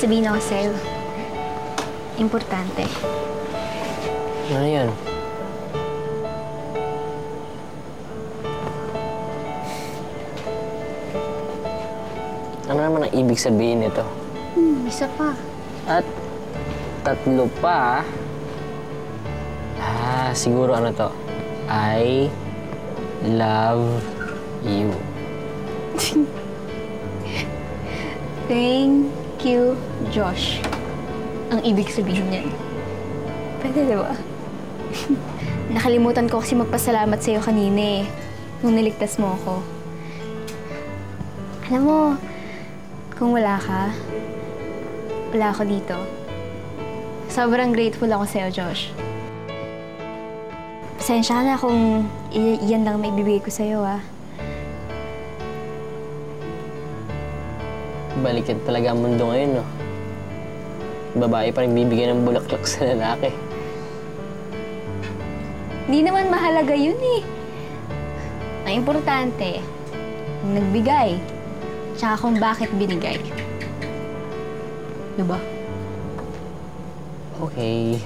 sabihin ako sa'yo. Importante. Ano yun? Ano naman ang ibig sabihin nito? Isa pa. At tatlo pa. Siguro ano to? I love you. Thank you, Josh. Ang ibig sabihin niyan. Pwede, diba? Nakalimutan ko kasi magpasalamat sa'yo kanina eh. Nung niligtas mo ako. Alam mo, kung wala ka, wala ako dito. Sobrang grateful ako sa'yo, Josh. Pasensya ka na kung iyan lang may bibigay ko sa'yo, ah. Balikan talaga ang mundo ngayon, no? Babae pa rin bibigyan ng bulaklak sa lalaki. Hindi naman mahalaga yun, eh. Ang importante, ang nagbigay, tsaka kung bakit binigay. Diba? Okay.